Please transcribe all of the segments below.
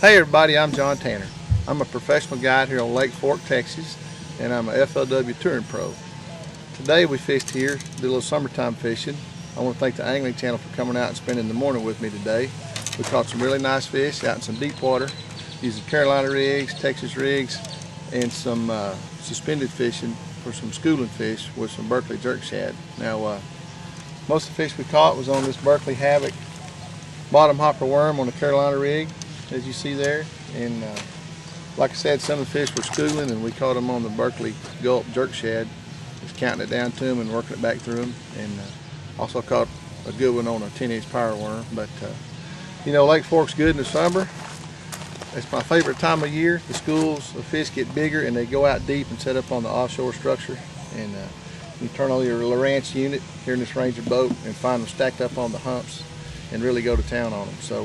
Hey everybody, I'm John Tanner. I'm a professional guide here on Lake Fork, Texas, and I'm a FLW touring pro. Today we fished here, did a little summertime fishing. I want to thank the Angling Channel for coming out and spending the morning with me today. We caught some really nice fish out in some deep water, using Carolina rigs, Texas rigs, and some suspended fishing for some schooling fish with some Berkeley jerk shad. Now, most of the fish we caught was on this Berkeley Havoc bottom hopper worm on the Carolina rig, as you see there. And like I said, some of the fish were schooling, and we caught them on the Berkeley gulp jerk shad, just counting it down to them and working it back through them. And also caught a good one on a 10-inch power worm. But you know, Lake Fork's good in the summer. It's my favorite time of year. The schools of fish get bigger and they go out deep and set up on the offshore structure. And you turn on your Lowrance unit here in this Ranger boat and find them stacked up on the humps and really go to town on them. So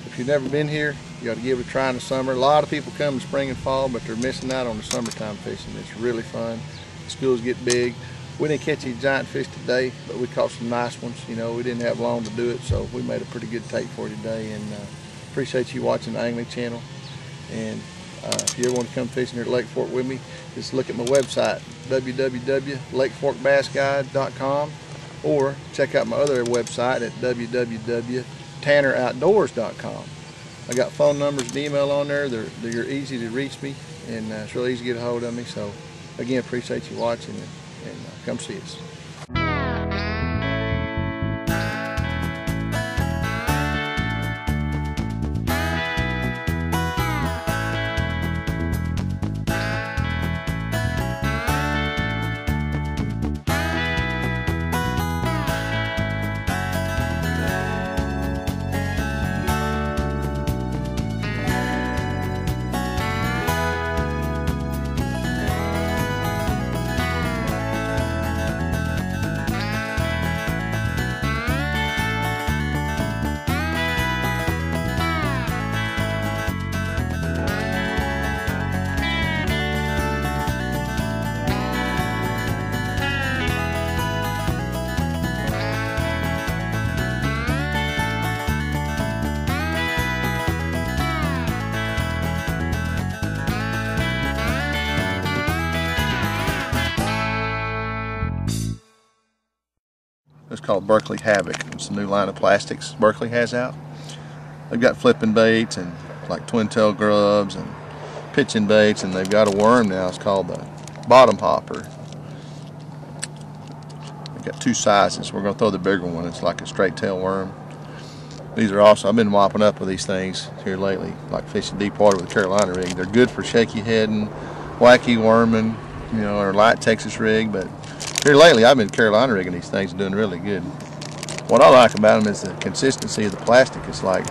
if you've never been here, you got to give it a try in the summer. A lot of people come in spring and fall, but they're missing out on the summertime fishing. It's really fun. The schools get big. We didn't catch any giant fish today, but we caught some nice ones. You know, we didn't have long to do it, so we made a pretty good take for you today. And appreciate you watching the Angling Channel. And if you ever want to come fishing here at Lake Fork with me, just look at my website, www.lakeforkbassguide.com, or check out my other website at www.tanneroutdoors.com. I got phone numbers and email on there. They're easy to reach me, and it's really easy to get a hold of me. So again, appreciate you watching, and come see us. It's called Berkeley Havoc. It's a new line of plastics Berkeley has out. They've got flipping baits and like twin tail grubs and pitching baits, and they've got a worm now. It's called the bottom hopper. They've got two sizes. We're going to throw the bigger one. It's like a straight tail worm. These are also, I've been mopping up with these things here lately, like fishing deep water with a Carolina rig. They're good for shaky heading, wacky worming, you know, or light Texas rig, but here lately I've been Carolina rigging these things and doing really good. What I like about them is the consistency of the plastic. It's like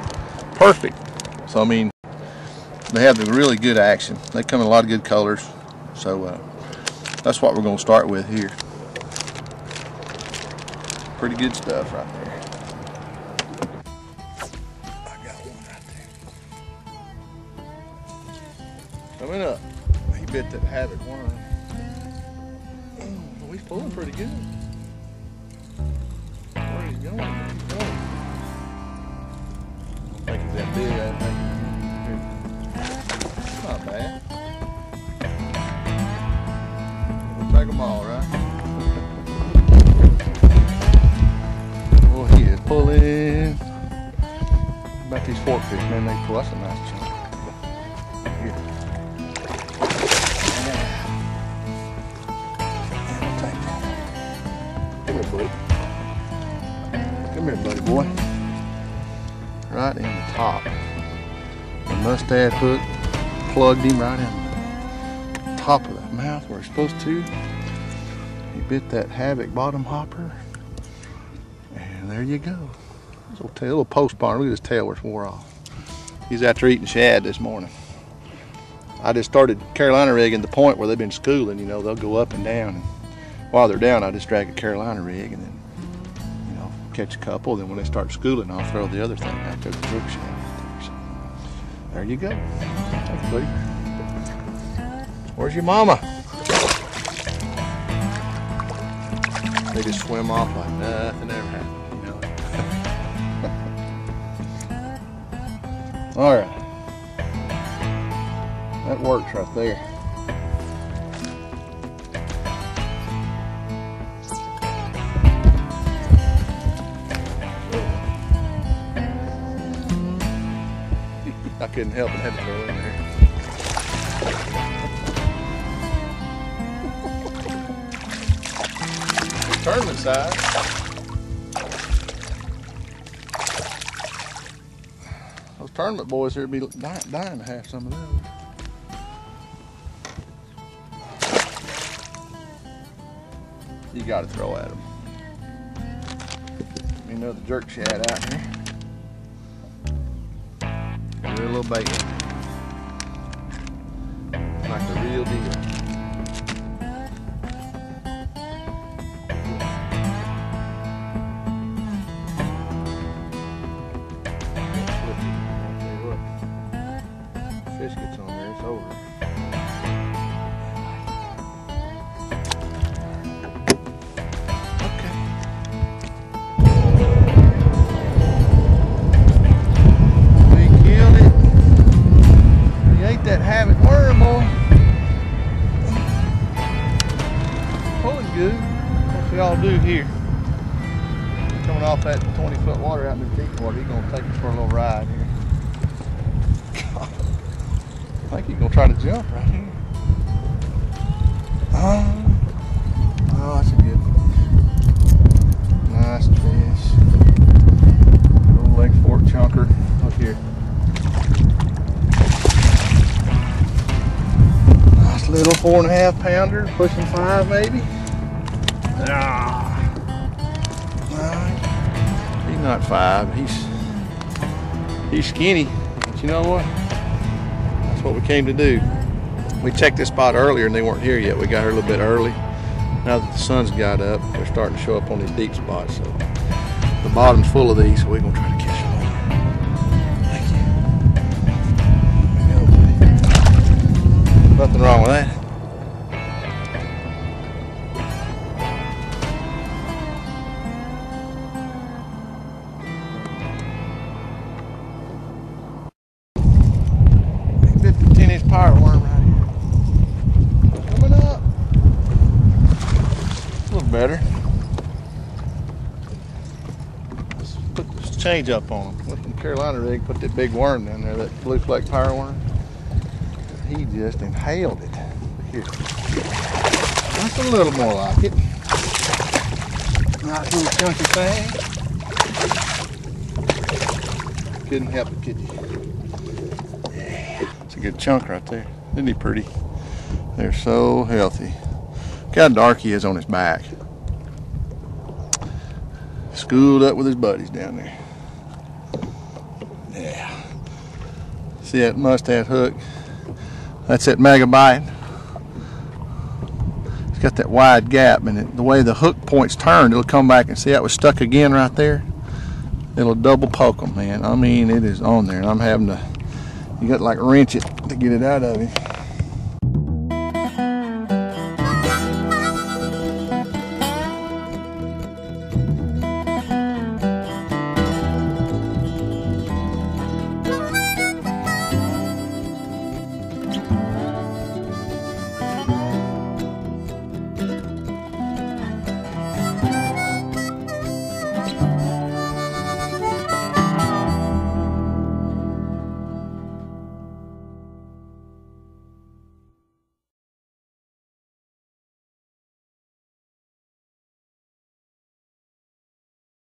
perfect. So I mean, they have the really good action. They come in a lot of good colors. So that's what we're going to start with here. Pretty good stuff right there. I got one right there. Coming up. He bit that Havoc worm. He's pulling pretty good. Where he's going? He's going. I think he's that big. I think. Not bad. We'll take them all, right? Oh, he is pulling. How about these fork fish, man? They pull. That's a nice chunk. Here. Come here, buddy boy. Right in the top. The mustad hook plugged him right in the top of that mouth where he's supposed to. He bit that Havoc bottom hopper. And there you go. A little post barn. Look at his tail where it's wore off. He's after eating shad this morning. I just started Carolina rigging the point where they've been schooling. You know, they'll go up and down. And while they're down, I just drag a Carolina rig and then, you know, catch a couple. Then when they start schooling, I'll throw the other thing out there, the jerk shad. So, there you go. Thank you, buddy. Where's your mama? They just swim off like nothing ever happened, you know. All right. That works right there. I couldn't help it, had to throw it in there. Tournament size. Those tournament boys here would be dying to have some of those. You got to throw at them. You know the jerk shad out here. Real little bait. Like the real deal. Fish gets on there, it's over. Okay. We killed it. We ate that habit worm, boy. Pulling good. What we all do here. Coming off that 20-foot water out in the deep water, he's gonna take us for a little ride here. I think he's gonna try to jump right here. Oh, that's a good one. Nice fish. Little Lake Fork chunker up here. Nice little 4.5 pounder, pushing 5 maybe. He's not 5. He's skinny. But you know what? What we came to do. We checked this spot earlier and they weren't here yet. We got here a little bit early. Now that the sun's got up, they're starting to show up on these deep spots. So the bottom's full of these, so we're gonna try to catch them all. Thank you. Nothing wrong with that. Pirate worm right here. Coming up. A little better. Let's put this change up on him. Went from Carolina rig, put that big worm down there, that blue flake pirate worm. He just inhaled it. Here. That's a little more like it. Nice little chunky thing. Couldn't help it, could you? A good chunk right there. Isn't he pretty? They're so healthy. Look how dark he is on his back. Schooled up with his buddies down there. Yeah. See that mustad hook? That's that mega bite. It's got that wide gap, and the way the hook point's turned, it'll come back and see that was stuck again right there. It'll double poke them, man. I mean, it is on there, and I'm having to. You got to like wrench it to get it out of him.